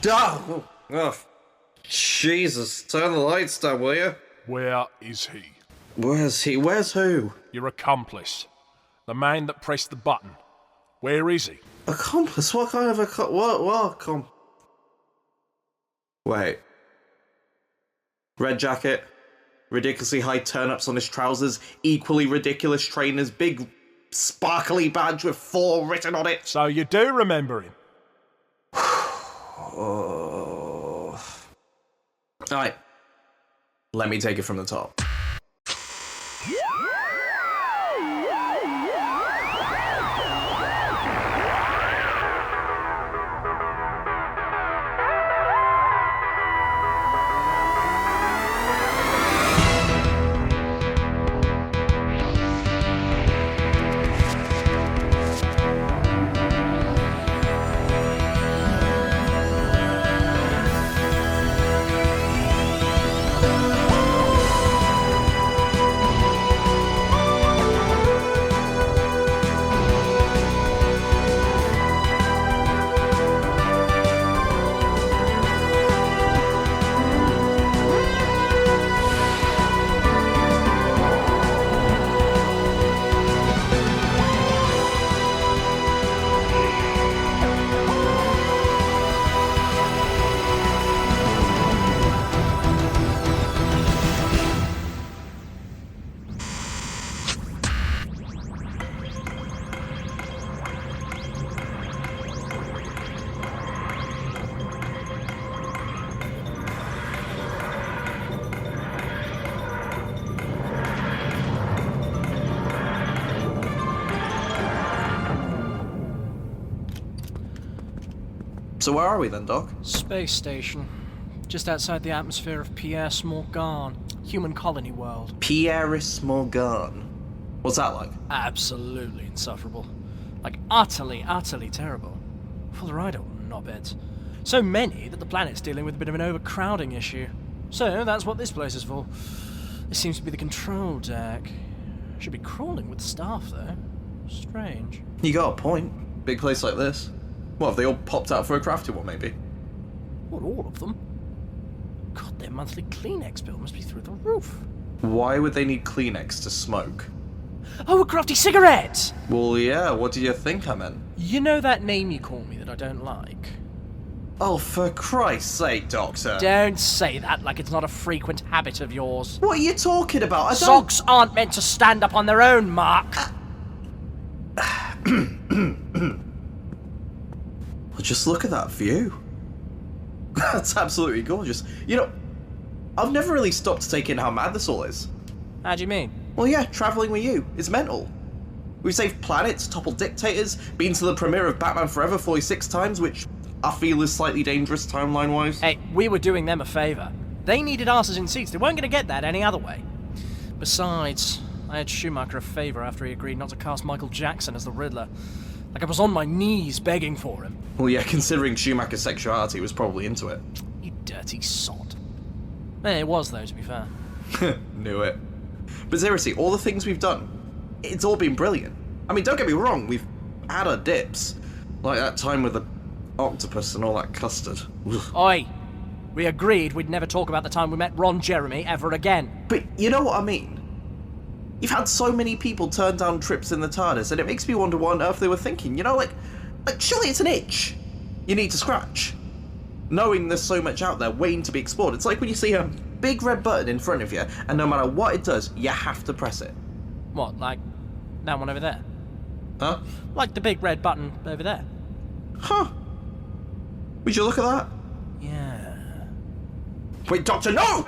Oh, oh, Jesus, turn the lights down, will you? Where is he? Where's he? Where's who? Your accomplice. The man that pressed the button. Where is he? Accomplice? What kind of Wait. Red jacket, ridiculously high turn-ups on his trousers, equally ridiculous trainers, big sparkly badge with 4 written on it. So you do remember him? Oh. Alright. Let me take it from the top. So where are we then, Doc? Space station. Just outside the atmosphere of Pierre Morgan, human colony world. Pierre Morgan. What's that like? Absolutely insufferable. Like, utterly terrible. For the ride, knobheads. So many that the planet's dealing with a bit of an overcrowding issue. So that's what this place is for. This seems to be the control deck. Should be crawling with staff, though. Strange. You got a point. Big place like this. What, have they all popped out for a crafty one, maybe? What, all of them? God, their monthly Kleenex bill must be through the roof. Why would they need Kleenex to smoke? Oh, a crafty cigarette! Well, yeah, what do you think I meant? You know that name you call me that I don't like? Oh, for Christ's sake, Doctor. Don't say that like it's not a frequent habit of yours. What are you talking about? I don't... Socks aren't meant to stand up on their own, Mark. Well, just look at that view. That's absolutely gorgeous. You know, I've never really stopped to take in how mad this all is. How do you mean? Well, yeah, travelling with you is mental. We've saved planets, toppled dictators, been to the premiere of Batman Forever 46 times, which I feel is slightly dangerous timeline-wise. Hey, we were doing them a favour. They needed asses in seats. They weren't going to get that any other way. Besides, I had Schumacher a favour after he agreed not to cast Michael Jackson as the Riddler. Like I was on my knees begging for him. Well, yeah, considering Schumacher's sexuality, he was probably into it. You dirty sod. It was, though, to be fair. Knew it. But seriously, all the things we've done, it's all been brilliant. I mean, don't get me wrong, we've had our dips. Like that time with the octopus and all that custard. Oi! We agreed we'd never talk about the time we met Ron Jeremy ever again. But you know what I mean? You've had so many people turn down trips in the TARDIS, and it makes me wonder what on earth they were thinking. You know, like surely it's an itch you need to scratch. Knowing there's so much out there waiting to be explored. It's like when you see a big red button in front of you, and no matter what it does, you have to press it. What, like that one over there? Huh? Like the big red button over there. Huh. Would you look at that? Yeah. Wait, Doctor, no!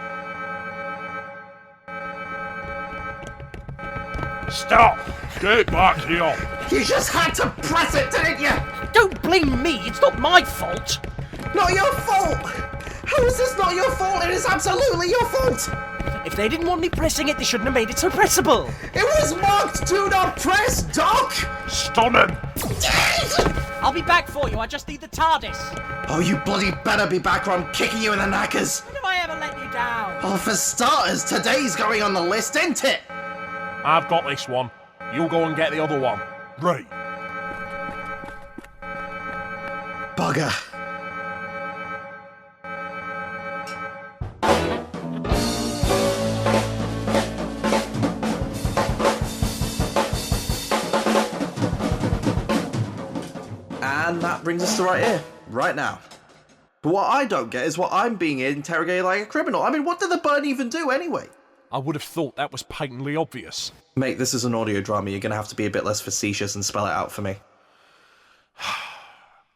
Stop! Get back here! You just had to press it, didn't you? Don't blame me, it's not my fault! Not your fault! How is this not your fault? It is absolutely your fault! If they didn't want me pressing it, they shouldn't have made it so pressable! It was marked do not press, Doc! Stun him! I'll be back for you, I just need the TARDIS! Oh, you bloody better be back or I'm kicking you in the knackers! When have I ever let you down? Oh, for starters, today's going on the list, ain't it? I've got this one. You go and get the other one. Right. Bugger. And that brings us to right here, right now. But what I don't get is what I'm being interrogated like a criminal. I mean, what did the burn even do anyway? I would have thought that was patently obvious. Mate, this is an audio drama. You're going to have to be a bit less facetious and spell it out for me.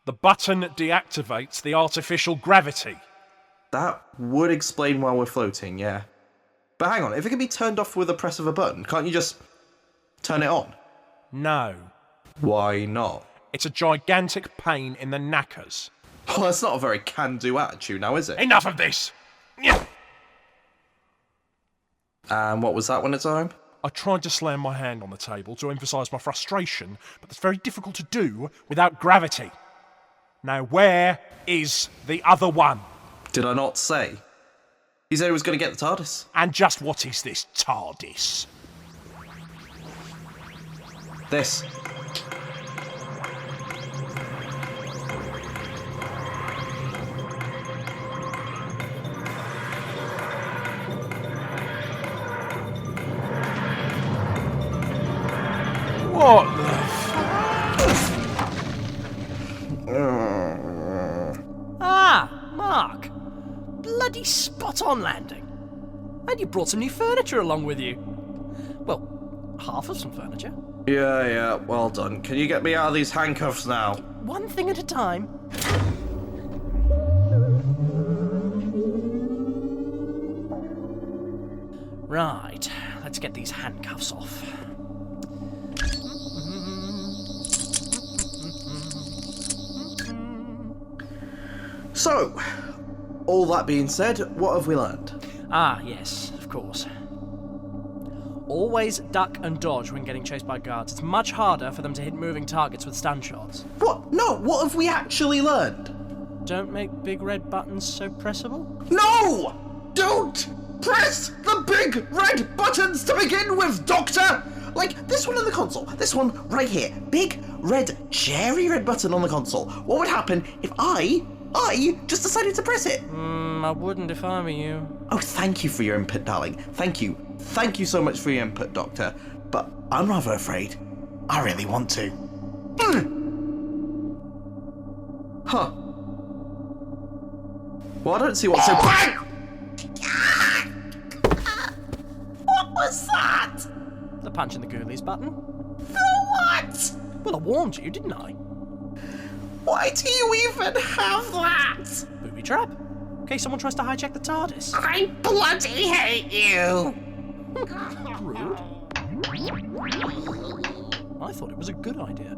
The button deactivates the artificial gravity. That would explain why we're floating, yeah. But hang on, if it can be turned off with a press of a button, can't you just turn it on? No. Why not? It's a gigantic pain in the knackers. Well, that's not a very can-do attitude now, is it? Enough of this! And what was that when it's time? I tried to slam my hand on the table to emphasise my frustration, but that's very difficult to do without gravity. Now, where is the other one? Did I not say? He said he was going to get the TARDIS. And just what is this TARDIS? This. What the Ah, Mark. Bloody spot-on landing. And you brought some new furniture along with you. Well, half of some furniture. Yeah, well done. Can you get me out of these handcuffs now? One thing at a time. Right, let's get these handcuffs off. So, all that being said, what have we learned? Ah, yes, of course. Always duck and dodge when getting chased by guards. It's much harder for them to hit moving targets with stun shots. What? No, what have we actually learned? Don't make big red buttons so pressable. No! Don't press the big red buttons to begin with, Doctor! Like, this one on the console. This one right here. Big, red, cherry red button on the console. What would happen if I just decided to press it? I wouldn't if I were you. Oh, thank you for your input, darling. Thank you. Thank you so much for your input, Doctor. But I'm rather afraid. I really want to. Huh. Well, I don't see what's so... What was that? The punch in the ghoulies button. The what? Well, I warned you, didn't I? Why do you even have that? Booby trap. In case someone tries to hijack the TARDIS. I bloody hate you. Rude. I thought it was a good idea.